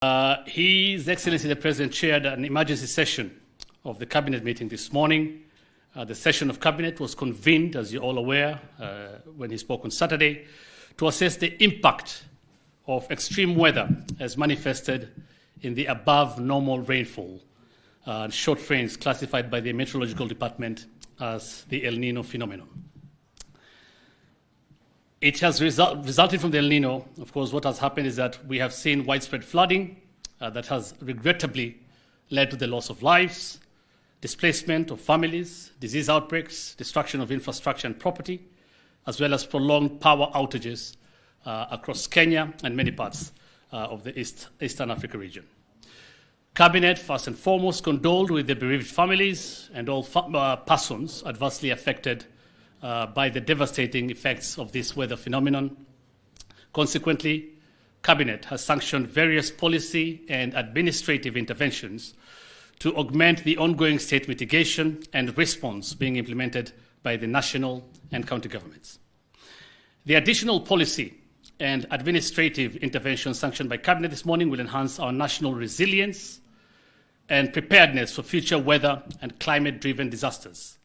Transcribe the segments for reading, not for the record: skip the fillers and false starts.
His Excellency the President chaired an emergency session of the Cabinet meeting this morning. The session of Cabinet was convened, as you're all aware, when he spoke on Saturday, to assess the impact of extreme weather as manifested in the above normal rainfall and short rains classified by the Meteorological Department as the El Nino phenomenon. It has resulted from the El Nino. Of course, what has happened is that we have seen widespread flooding that has regrettably led to the loss of lives, displacement of families, disease outbreaks, destruction of infrastructure and property, as well as prolonged power outages across Kenya and many parts of the Eastern Africa region. Cabinet, first and foremost, condoled with the bereaved families and all persons adversely affected by the devastating effects of this weather phenomenon. Consequently, Cabinet has sanctioned various policy and administrative interventions to augment the ongoing state mitigation and response being implemented by the national and county governments. The additional policy and administrative interventions sanctioned by Cabinet this morning will enhance our national resilience and preparedness for future weather and climate-driven disasters,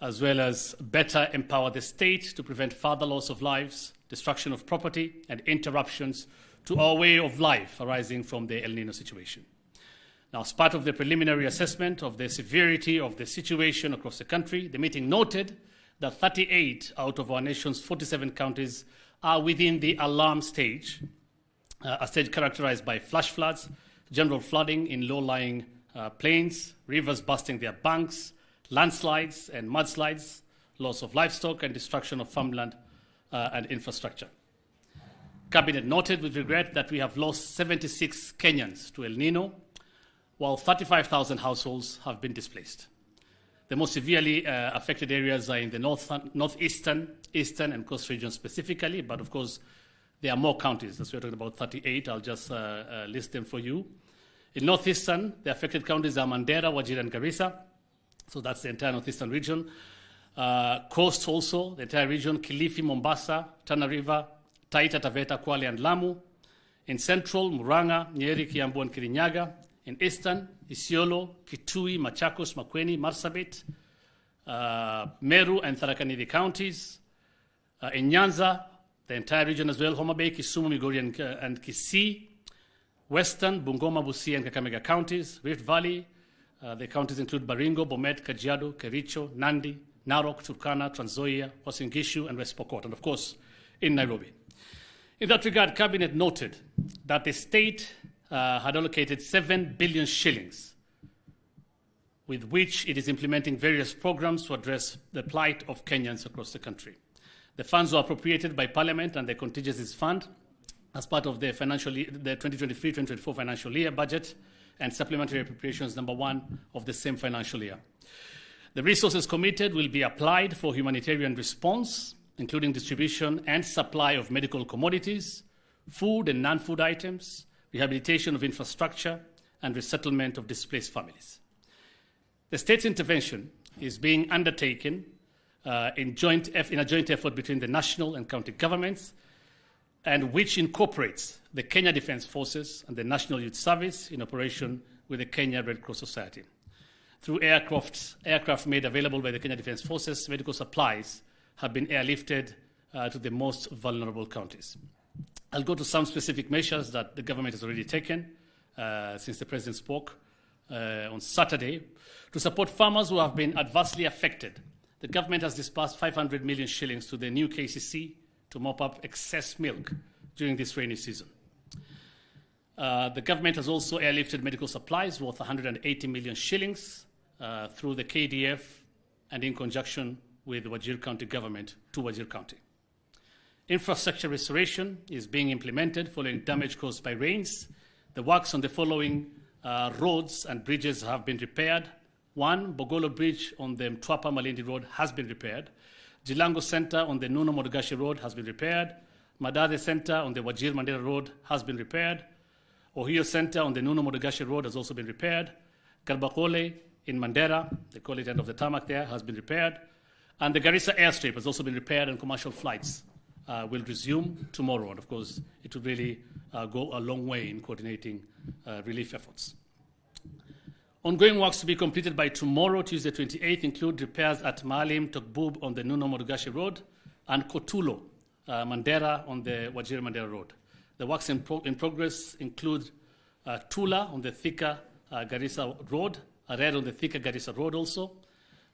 as well as better empower the state to prevent further loss of lives, destruction of property, and interruptions to our way of life arising from the El Nino situation. Now, as part of the preliminary assessment of the severity of the situation across the country, the meeting noted that 38 out of our nation's 47 counties are within the alarm stage, a stage characterized by flash floods, general flooding in low-lying plains, rivers bursting their banks, landslides and mudslides, loss of livestock, and destruction of farmland and infrastructure. Cabinet noted with regret that we have lost 76 Kenyans to El Nino, while 35,000 households have been displaced. The most severely affected areas are in the northeastern, eastern, and coast regions specifically, but of course, there are more counties. As we're talking about 38, I'll just list them for you. In northeastern, the affected counties are Mandera, Wajir, and Garissa. So that's the entire northeastern region. Coast also, the entire region, Kilifi, Mombasa, Tana River, Taita, Taveta, Kwale, and Lamu. In central, Muranga, Nyeri, Kiambu, and Kirinyaga. In eastern, Isiolo, Kitui, Machakos, Makueni, Marsabit, Meru, and Tharaka Nithi counties. In Nyanza, the entire region as well, Homa Bay, Kisumu, Migori, and Kisii. Western, Bungoma, Busia, and Kakamega counties. Rift Valley, the counties include Baringo, Bomet, Kajiado, Kericho, Nandi, Narok, Turkana, Trans Nzoia, Uasin Gishu, and West Pokot, and of course, in Nairobi. In that regard, Cabinet noted that the state had allocated 7 billion shillings, with which it is implementing various programs to address the plight of Kenyans across the country. The funds were appropriated by Parliament and the contingencies fund as part of the 2023-2024 financial year budget and supplementary appropriations number 1 of the same financial year. The resources committed will be applied for humanitarian response, including distribution and supply of medical commodities, food and non-food items, rehabilitation of infrastructure, and resettlement of displaced families. The state's intervention is being undertaken in a joint effort between the national and county governments, and which incorporates the Kenya Defence Forces and the National Youth Service in operation with the Kenya Red Cross Society. Through aircraft made available by the Kenya Defence Forces, medical supplies have been airlifted to the most vulnerable counties. I'll go to some specific measures that the government has already taken since the President spoke on Saturday. To support farmers who have been adversely affected, the government has disbursed 500 million shillings to the new KCC to mop up excess milk during this rainy season. The government has also airlifted medical supplies worth 180 million shillings through the KDF and in conjunction with the Wajir County government to Wajir County. Infrastructure restoration is being implemented following damage caused by rains. The works on the following roads and bridges have been repaired. 1, Bogolo Bridge on the Mtwapa Malindi Road has been repaired. Jilango Center on the Nuno Modogashi Road has been repaired. Madade Center on the Wajir Mandera Road has been repaired. Ohio Center on the Nuno Modogashi Road has also been repaired. Garbakole in Mandera, they call it end of the tarmac there, has been repaired. And the Garissa airstrip has also been repaired and commercial flights will resume tomorrow. And of course, it will really go a long way in coordinating relief efforts. Ongoing works to be completed by tomorrow, Tuesday 28th, include repairs at Maalim Tokbub on the Nino Modogashe Road and Kotulo, Mandera on the Wajir Mandera Road. The works in progress include Tula on the Thika Garissa Road, Arer on the Thika Garissa Road also,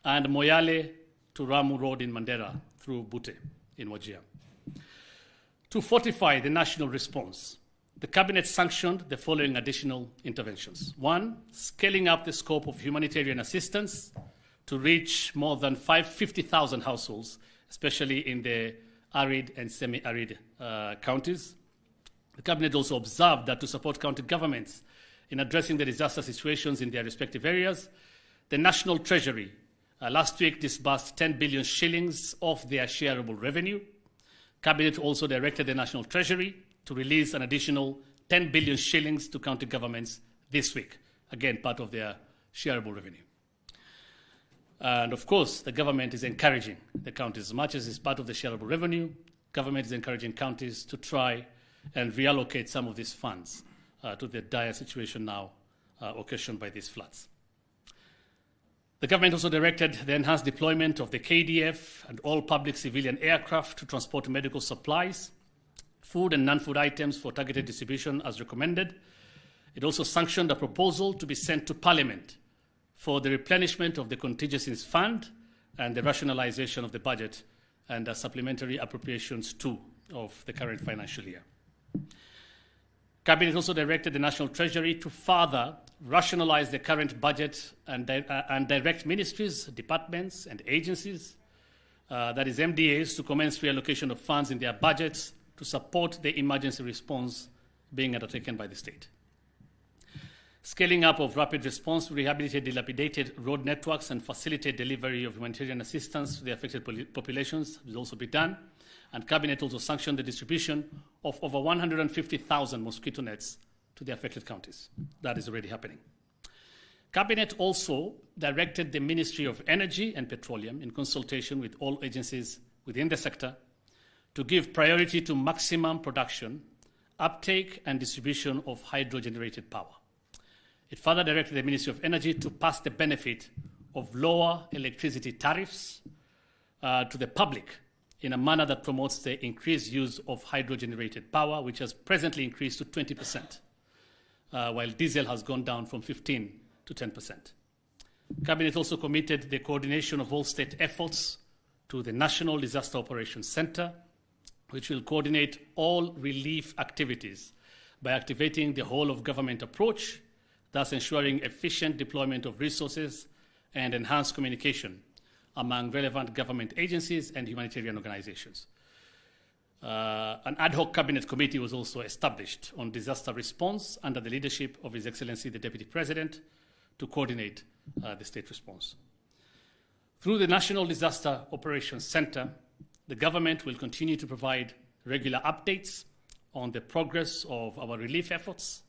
and Moyale to Ramu Road in Mandera through Bute in Wajir. To fortify the national response, the Cabinet sanctioned the following additional interventions. One, scaling up the scope of humanitarian assistance to reach more than 50,000 households, especially in the arid and semi-arid counties. The Cabinet also observed that to support county governments in addressing the disaster situations in their respective areas, the National Treasury last week disbursed 10 billion shillings of their shareable revenue. Cabinet also directed the National Treasury to release an additional 10 billion shillings to county governments this week, again, part of their shareable revenue. And of course, the government is encouraging the counties, as much as it's part of the shareable revenue, government is encouraging counties to try and reallocate some of these funds to the dire situation now occasioned by these floods. The government also directed the enhanced deployment of the KDF and all public civilian aircraft to transport medical supplies, food and non-food items for targeted distribution as recommended. It also sanctioned a proposal to be sent to Parliament for the replenishment of the contingencies fund and the rationalization of the budget and supplementary appropriations too of the current financial year. Cabinet also directed the National Treasury to further rationalize the current budget and direct ministries, departments, and agencies, that is MDAs, to commence reallocation of funds in their budgets to support the emergency response being undertaken by the state. Scaling up of rapid response to rehabilitate dilapidated road networks and facilitate delivery of humanitarian assistance to the affected populations will also be done. And Cabinet also sanctioned the distribution of over 150,000 mosquito nets to the affected counties. That is already happening. Cabinet also directed the Ministry of Energy and Petroleum, in consultation with all agencies within the sector, to give priority to maximum production, uptake, and distribution of hydro-generated power. It further directed the Ministry of Energy to pass the benefit of lower electricity tariffs to the public in a manner that promotes the increased use of hydro-generated power, which has presently increased to 20%, while diesel has gone down from 15% to 10%. Cabinet also committed the coordination of all state efforts to the National Disaster Operations Center, which will coordinate all relief activities by activating the whole-of-government approach, thus ensuring efficient deployment of resources and enhanced communication among relevant government agencies and humanitarian organizations. An ad hoc cabinet committee was also established on disaster response under the leadership of His Excellency the Deputy President to coordinate the state response. Through the National Disaster Operations Center, the government will continue to provide regular updates on the progress of our relief efforts,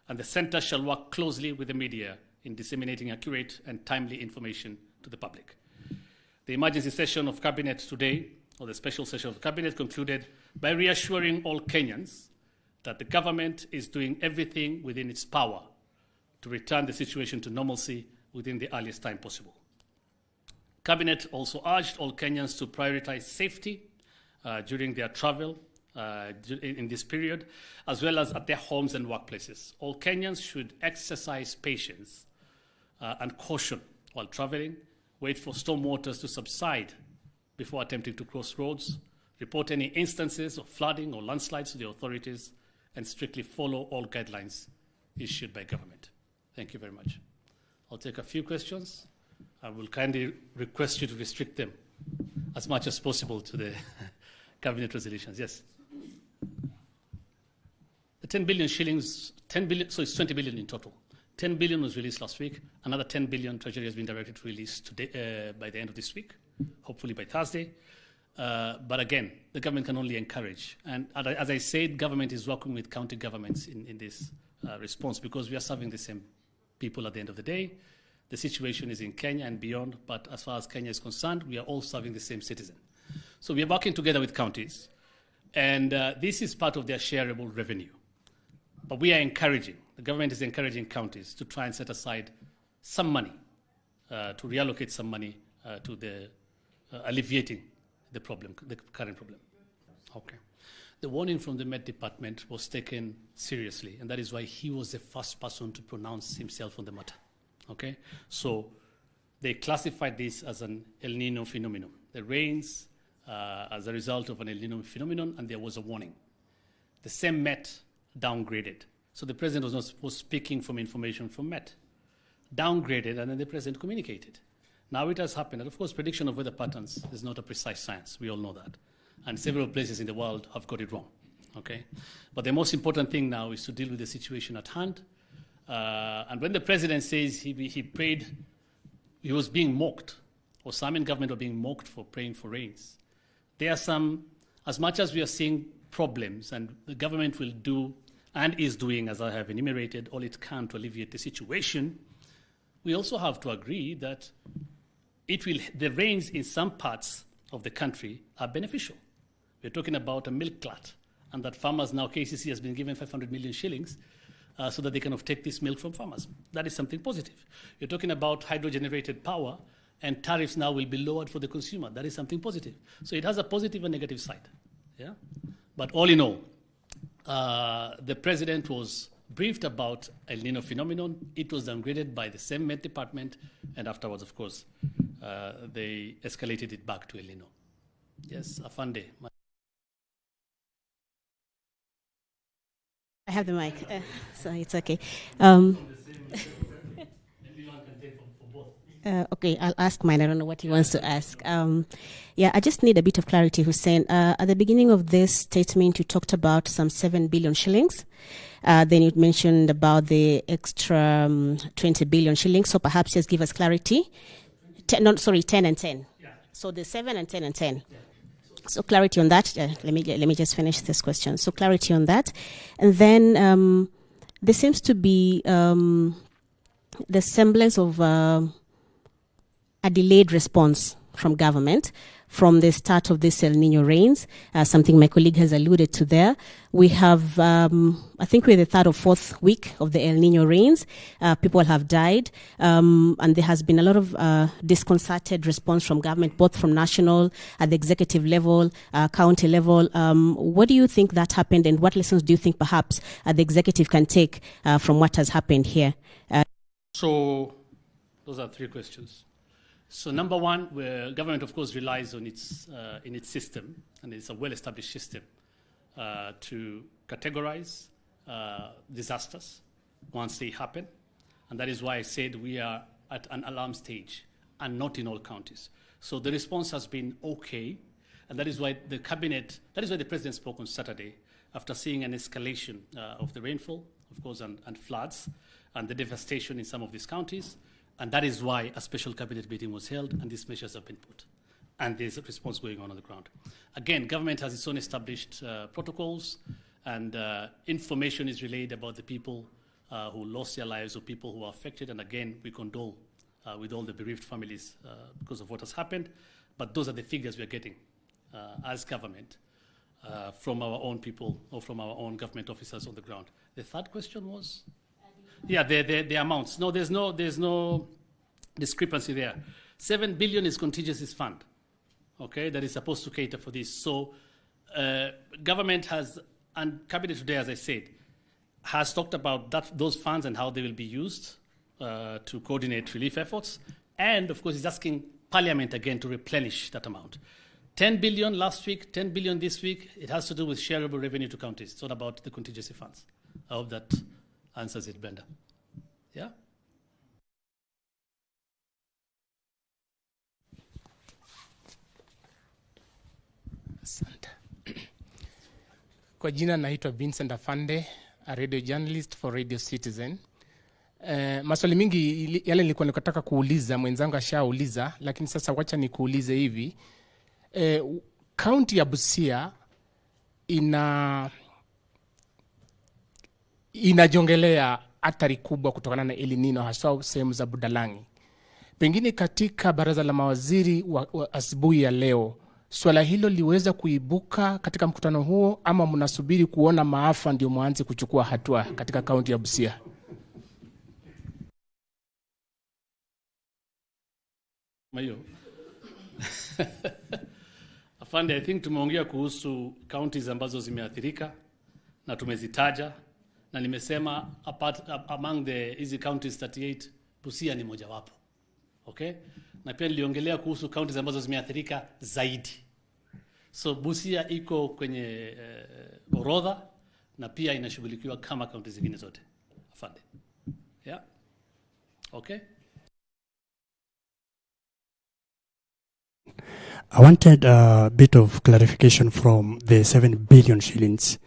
and the center shall work closely with the media in disseminating accurate and timely information to the public. The emergency session of Cabinet today, or the special session of Cabinet, concluded by reassuring all Kenyans that the government is doing everything within its power to return the situation to normalcy within the earliest time possible. Cabinet also urged all Kenyans to prioritize safety during their travel in this period, as well as at their homes and workplaces. All Kenyans should exercise patience and caution while traveling, wait for storm waters to subside before attempting to cross roads, report any instances of flooding or landslides to the authorities, and strictly follow all guidelines issued by government. Thank you very much. I'll take a few questions. I will kindly request you to restrict them as much as possible to the cabinet resolutions. Yes. The 10 billion shillings, 10 billion, so it's 20 billion in total. 10 billion was released last week. Another 10 billion Treasury has been directed to release today, by the end of this week, hopefully by Thursday. But again, the government can only encourage. And as I said, government is working with county governments in this response, because we are serving the same people at the end of the day. The situation is in Kenya and beyond, but as far as Kenya is concerned, we are all serving the same citizen. So we are working together with counties. And this is part of their shareable revenue. But we are encouraging, the government is encouraging counties to try and set aside some money, to reallocate some money to the alleviating the problem, the current problem. Okay. The warning from the Met Department was taken seriously, and that is why he was the first person to pronounce himself on the matter. Okay? So they classified this as an El Nino phenomenon. The rains as a result of an El Nino phenomenon, and there was a warning. The same Met downgraded. So the president was speaking from information from Met. Downgraded, and then the president communicated. Now it has happened, and of course prediction of weather patterns is not a precise science. We all know that. And several places in the world have got it wrong. Okay? But the most important thing now is to deal with the situation at hand. And when the president says he prayed, he was being mocked, or some in government were being mocked for praying for rains. There are some, as much as we are seeing problems, and the government will do and is doing, as I have enumerated, all it can to alleviate the situation, we also have to agree that the rains in some parts of the country are beneficial. We're talking about a milk glut, and that farmers now, KCC has been given 500 million shillings so that they can take this milk from farmers. That is something positive. You're talking about hydro-generated power, and tariffs now will be lowered for the consumer. That is something positive. So it has a positive and negative side. Yeah? But all in all, the president was briefed about El Nino phenomenon. It was downgraded by the same Met Department, and afterwards, of course, they escalated it back to El Nino. Yes, Afande. I have the mic, so it's okay. Okay, I'll ask mine. I don't know what he wants to ask. Yeah, I just need a bit of clarity, Hussein. At the beginning of this statement, you talked about some 7 billion shillings. Then you mentioned about the extra 20 billion shillings. So perhaps just give us clarity. 10 and 10. Yeah. So the 7 and 10 and 10. Yeah. So clarity on that. Let me just finish this question. So clarity on that. And then there seems to be the semblance of a delayed response from government from the start of this El Nino rains, something my colleague has alluded to there. We have, I think we're the third or fourth week of the El Nino rains. People have died, and there has been a lot of disconcerted response from government, both from national, at the executive level, county level. What do you think that happened, and what lessons do you think perhaps the executive can take from what has happened here? So those are three questions. So number one, where government, of course, relies on in its system, and it's a well-established system, to categorize disasters once they happen. And that is why I said we are at an alarm stage, and not in all counties. So the response has been okay, and that is why the president spoke on Saturday, after seeing an escalation of the rainfall, of course, and floods, and the devastation in some of these counties. And that is why a special cabinet meeting was held, and these measures have been put. And there's a response going on the ground. Again, government has its own established protocols, and information is relayed about the people who lost their lives or people who are affected. And again, we condole with all the bereaved families because of what has happened. But those are the figures we're getting as government from our own people or from our own government officers on the ground. The third question was? Yeah, the amounts. No, there's no discrepancy there. 7 billion is contingencies fund, okay, that is supposed to cater for this. So government has, and cabinet today, as I said, has talked about those funds and how they will be used to coordinate relief efforts. And of course, is asking Parliament again to replenish that amount. 10 billion last week, 10 billion this week. It has to do with shareable revenue to counties. It's not about the contingency funds. I hope that answers it, Brenda. Yeah? Asante. Kwa jina naitwa Vincent Afande, a radio journalist for Radio Citizen. Maswali mingi yale nilikuwa nikataka kuuliza, mwenzangu ashauliza, lakini sasa wacha nikuulize hivi. County ya Busia inajongelea athari kubwa kutokana na El Nino, hasa sehemu za Budalangi. Pengine katika baraza la mawaziri wa asubuhi ya leo, swala hilo liweza kuibuka katika mkutano huo, ama mnasubiri kuona maafa ndio mwanze kuchukua hatua katika kaunti ya Busia? Mayo. Afande, I think tumeongea kuhusu counties ambazo zimeathirika na tumezitaja, na nimesema among hizi counties 38 Busia ni mojawapo. Okay? Na pia niliongelea kuhusu counties ambazo zimeathirika zaidi. So Busia iko kwenye orodha na pia inashughulikiwa kama counties zingine zote. Afande. Yeah. Okay? I wanted a bit of clarification from the 7 billion shillings.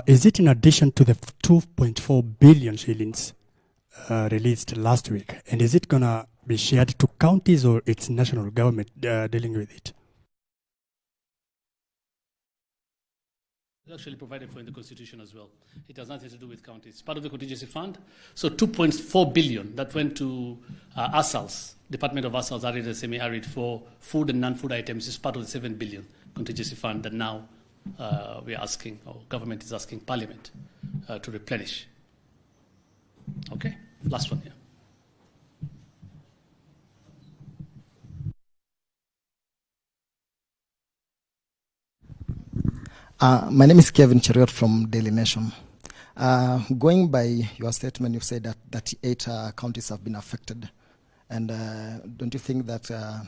Is it in addition to the 2.4 billion shillings released last week? And is it going to be shared to counties, or it's national government dealing with it? It's actually provided for in the Constitution as well. It has nothing to do with counties. It's part of the contingency fund. So 2.4 billion that went to ASALS, Department of ASALS, arid and semi-arid, for food and non-food items is part of the 7 billion contingency fund that now we are asking, or government is asking Parliament to replenish. Okay, last one here. My name is Kevin Cheriot from Daily Nation. Going by your statement, you said that 38 counties have been affected. And don't you think that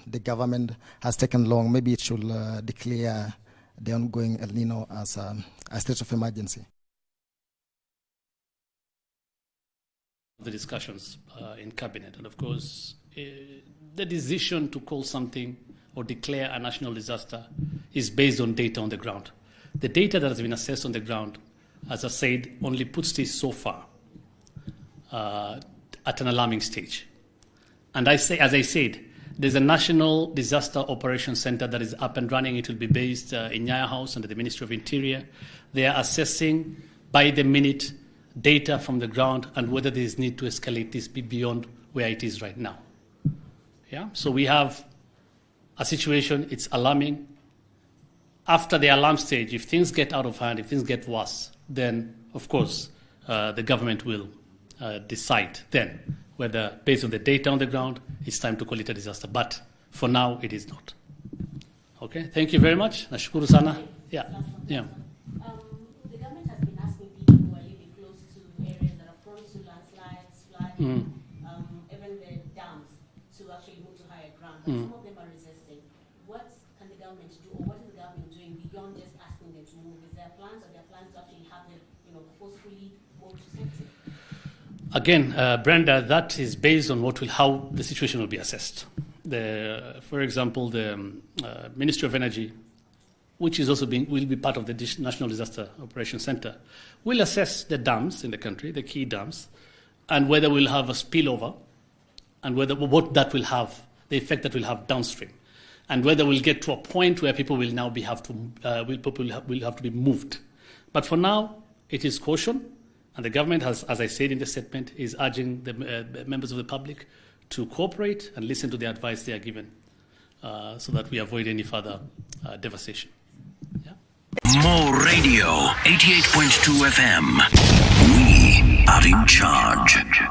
the government has taken long? Maybe it should declare the ongoing El Nino as a state of emergency. The discussions in cabinet, and of course, the decision to call something or declare a national disaster is based on data on the ground. The data that has been assessed on the ground, as I said, only puts this so far at an alarming stage. And as I said, there's a National Disaster Operations Center that is up and running. It will be based in Nyaya House under the Ministry of Interior. They are assessing by the minute data from the ground and whether there is need to escalate this beyond where it is right now. Yeah? So we have a situation, it's alarming. After the alarm stage, if things get out of hand, if things get worse, then, of course, the government will decide then whether, based on the data on the ground, it's time to call it a disaster. But for now, it is not. Okay, thank you very much. Nashukuru sana. Yeah. Yeah. The government has been asking people who are living close to areas that are prone to landslides, flooding, even the dams, to actually move to higher ground. But some of them are resisting. What can the government do, or what is the government doing beyond just asking them to move? Is there plans, or there plans to actually have them, forcefully move to safety? Again, Brenda, that is based on how the situation will be assessed. For example, the Ministry of Energy, which is also will be part of the National Disaster Operations Center, will assess the dams in the country, the key dams, and whether we'll have a spillover, and what that will have, the effect that will have downstream, and whether we'll get to a point where people will now have to be moved. But for now, it is caution. And the government has, as I said in the statement, is urging the members of the public to cooperate and listen to the advice they are given so that we avoid any further devastation. Yeah? More radio, 88.2 FM. We are in charge.